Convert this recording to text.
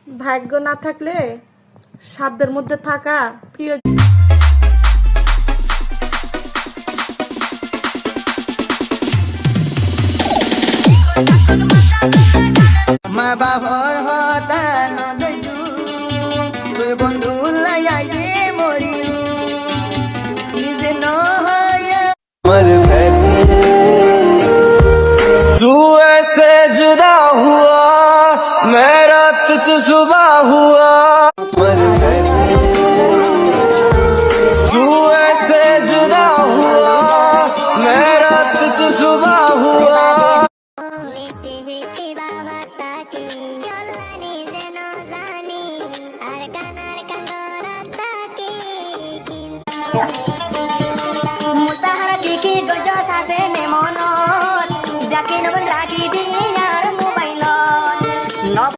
ভাগ্য না থাকলে সাধ্যের মধ্যে থাকা প্রিয়। মা বাবার হতা নদজু তোর বন্ধু লাইয়ে মরি নিজে নয় মর तू ऐसे जुदा हुआ मेरा तुझ सुबह हुआ